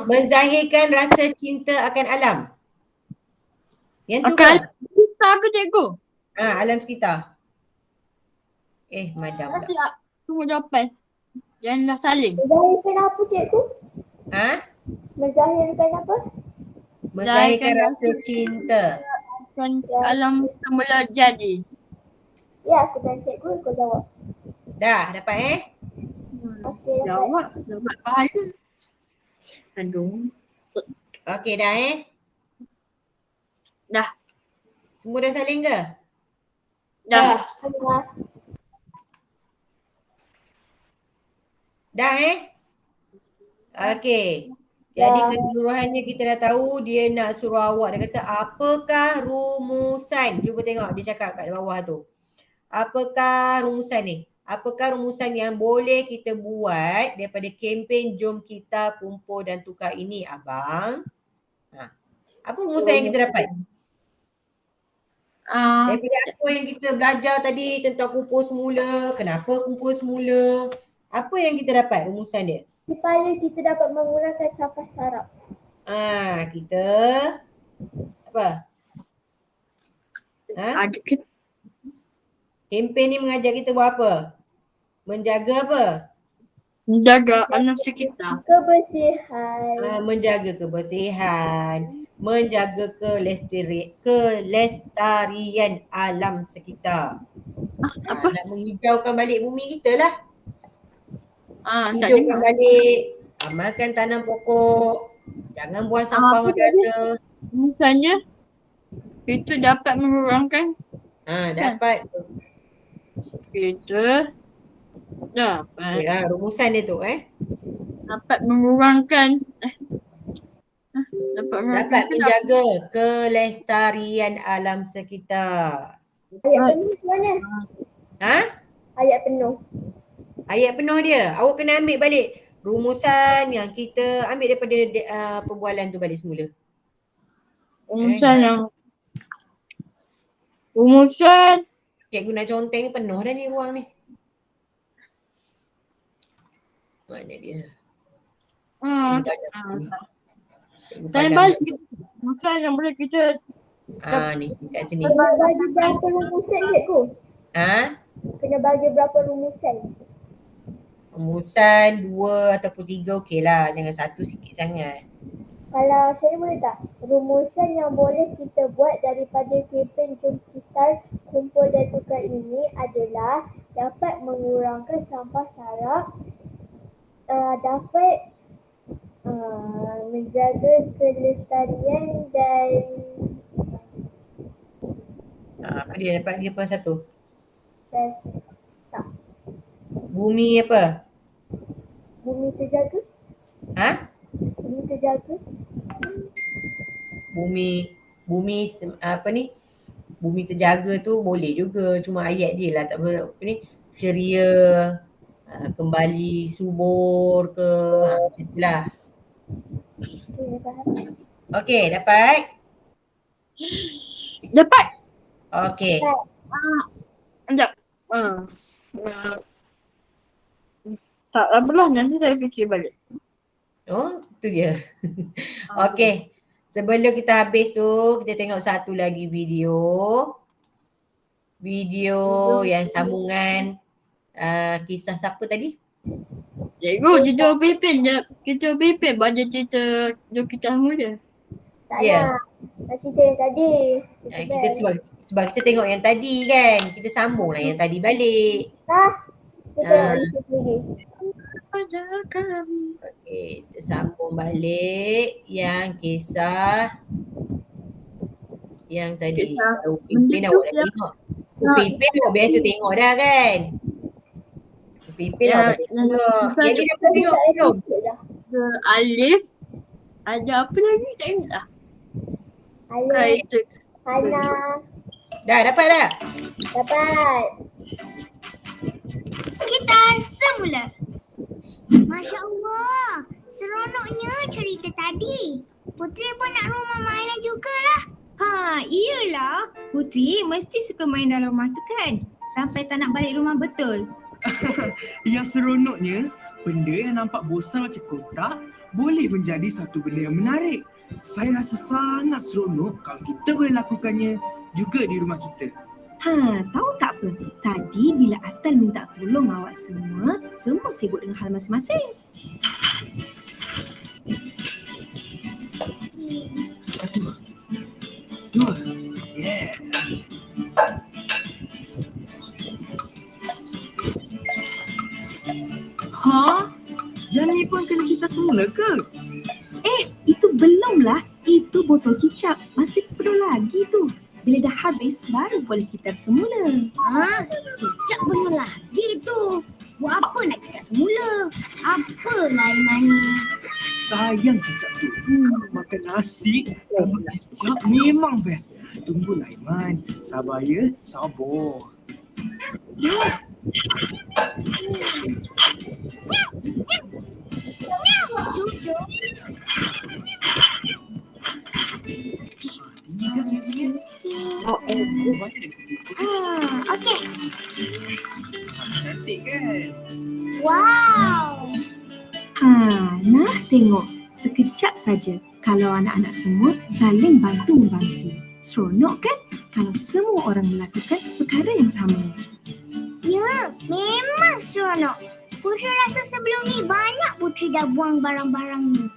Menzahirkan rasa cinta akan alam. Yang tu Akan ke? kita ke cikgu? Alam sekitar. Madam Dah pula. siap. Tunggu jawapan. Jangan dah saling. Menzahirkan apa cikgu? Menzahirkan apa? Menzahirkan rasa cinta. Kan alam semula jadi. Ya, aku dan cikgu kau jawab. Dah, dapat Okey, dapat. Dapat pahala. Aduh. Okey dah Dah. Semua dah saling ke? Dah. Dah Okey. Jadi keseluruhannya kita dah tahu dia nak suruh awak. Dia kata apakah rumusan? Cuba tengok dia cakap kat bawah tu. Apakah rumusan ni? Apakah rumusan yang boleh kita buat daripada kempen Jom Kita Kumpul dan Tukar ini abang? Apa rumusan yang kita dapat? Daripada apa yang kita belajar tadi tentang kumpul semula, kenapa kumpul semula, apa yang kita dapat rumusan dia? Supaya kita dapat menggunakan safas saraf. Kita apa? Kempen ni mengajar kita buat apa? Menjaga apa? Menjaga alam sekitar. Kebersihan. Menjaga kebersihan, menjaga kelestarian alam sekitar. Apa? Nak menghijaukan balik bumi kita lah. Tak Hidupkan balik, amalkan tanam pokok, jangan buang sampah ada. Misalnya kita dapat mengurangkan. Dapat. Kita dapat. Rumusan dia tu Dapat mengurangkan. Dapat menjaga kelestarian alam sekitar. Ayat penuh macam mana? Ayat penuh. Ayat penuh dia. Awak kena ambil balik rumusan yang kita ambil daripada perbualan tu balik semula. Rumusan. Cikgu nak conteng ni penuh dah ni ruang ni. Mana dia? Saya balik rumusan yang boleh kita. Ni kat sini. Kena bagi berapa rumusan cikgu? Kena bagi berapa rumusan? Rumusan 2 ataupun 3 okey lah. Jangan 1 sikit sangat. Kalau saya boleh tak? Rumusan yang boleh kita buat daripada kempen Jom Kita Kumpul dan Tukar ini adalah dapat mengurangkan sampah sarap, dapat menjaga kelestarian dan Apa dia dapat dia apa satu? tak, Bumi apa? bumi terjaga. Ha? Bumi terjaga. Apa ni? Bumi terjaga tu boleh juga. Cuma ayat dia lah tak apa ni. Ceria, kembali subur ke, macam tu lah. Okay, faham. Okey, dapat? Dapat. Okey. Sekejap. Tak apalah, nanti saya fikir balik. Oh, tu dia. Okey. Sebelum kita habis tu, kita tengok satu lagi video. Video yang sambungan kisah siapa tadi? Cikgu, Kita Pipin baca cerita Jom Kita Mulia. Tak Ya. nak cerita yang tadi. Kita sebab kita tengok yang tadi kan. Kita sambung lah yang tadi balik. Kita tengok YouTube lagi. Pada kami. Okey, kita sambung balik yang kisah yang tadi. Kisah Upipin awak dah tengok. Upipin awak biasa tengok dah kan? Upipin awak dah tengok. Yang ni dah pernah tengok belum? Alif. Ada apa lagi? Tak ingat lah. Alif, Itu. Hana, Dah dapat dah? dapat. Kita semula. Masya Allah, seronoknya cerita tadi. Putri pun nak rumah mainan jugalah. Iyalah. Putri mesti suka main dalam rumah tu kan? Sampai tak nak balik rumah betul. Yang seronoknya, benda yang nampak bosan macam kotak boleh menjadi satu benda yang menarik. Saya rasa sangat seronok kalau kita boleh lakukannya juga di rumah kita. Tahu tak apa? Tadi bila Atal minta tolong awak semua sibuk dengan hal masing-masing. Satu, dua, yeah. Yang ni pun kena kita semula ke? Itu belumlah. Itu botol kicap. Masih perlu lagi tu. Bila dah habis, baru boleh kitar semula. Kecap belum lagi tu. Buat apa nak kita semula? Apalah Aiman ni? Sayang kicap tu. Kalau makan nasi, kalau kicap memang best. Tunggulah Iman. Sabar ya, sabar. Cucu. Okey. Cantik kan? Wow. Nah tengok. Sekejap saja kalau anak-anak semua saling bantu-membantu. Seronok kan? Kalau semua orang melakukan perkara yang sama. Ya, memang seronok. Putri rasa sebelum ni banyak Putri dah buang barang-barangnya.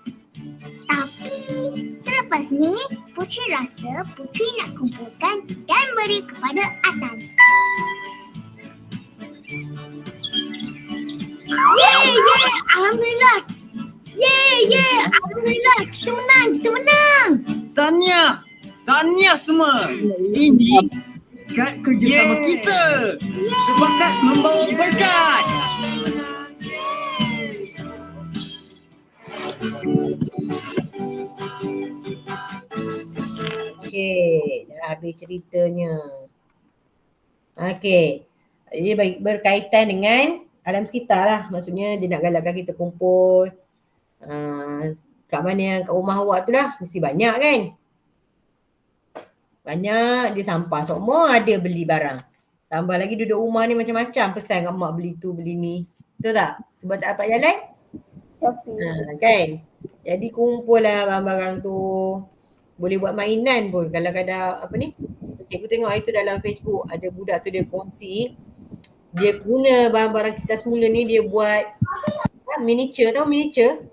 Tapi selepas ni, Putri rasa Putri nak kumpulkan dan beri kepada Atal. Yeay! Alhamdulillah! Yeay! Alhamdulillah! Kita menang! Tahniah semua. Ini kad kerjasama kita. Sepakat membawa berkat. Okey, dah habis ceritanya. Okey. Dia berkaitan dengan alam sekitar lah. Maksudnya dia nak galakkan kita kumpul. Kat mana yang kat rumah awak tu dah mesti banyak kan? Banyak dia sampah. Semua ada beli barang. Tambah lagi duduk rumah ni macam-macam pesan kat mak beli tu beli ni. Betul tak? Sebab tak dapat jalan. Kan? Jadi kumpul lah barang-barang tu. Boleh buat mainan pun. Kalau kadang apa ni? Cikgu tengok hari tu dalam Facebook ada budak tu dia kongsi dia guna barang-barang kita semula ni, dia buat miniature, tahu miniature?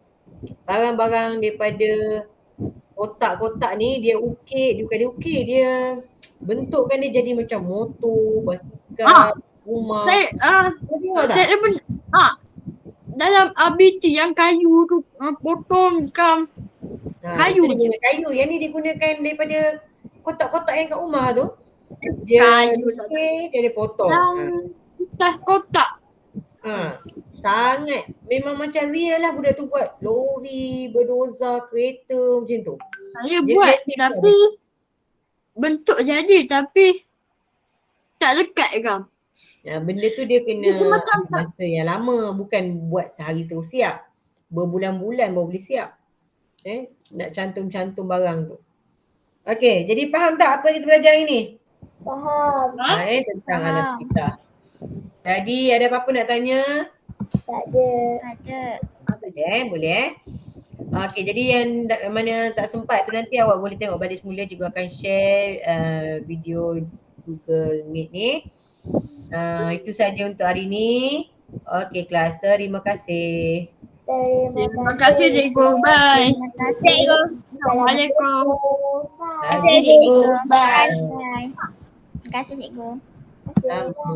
Barang-barang daripada kotak-kotak ni dia ukir, dia bukan dia ukir, dia bentukkan dia jadi macam motor, basikal, rumah. Kau tengok tak? Saya pun dalam ABT yang kayu tu potong kam. Kayu Itu dia je. guna kayu. Yang ni digunakan daripada kotak-kotak yang kat rumah tu. Dia Kayu tak ukir, dia potong. Yang tas kotak. Sangat. Memang macam real lah budak tu buat. Lori, berdoza, kereta macam tu. Saya Dia buat kreatif tapi bentuk jadi tapi tak lekat kam. Benda tu dia kena Dia macam masa yang lama. Bukan buat sehari terus siap. Berbulan-bulan baru boleh siap. Nak cantum-cantum barang tu. Okey, jadi faham tak apa kita belajar hari ni? Faham. Tentang alam sekitar. Jadi ada apa-apa nak tanya? Tak ada. Boleh. Okey, jadi yang mana tak sempat tu nanti awak boleh tengok balik semula. Cikgu akan share video Google Meet ni. Itu saja untuk hari ni. Okey kelas, terima kasih. Terima kasih cikgu. Bye. Terima kasih cikgu. Assalamualaikum. Terima kasih cikgu. Bye. Terima kasih cikgu. Sama.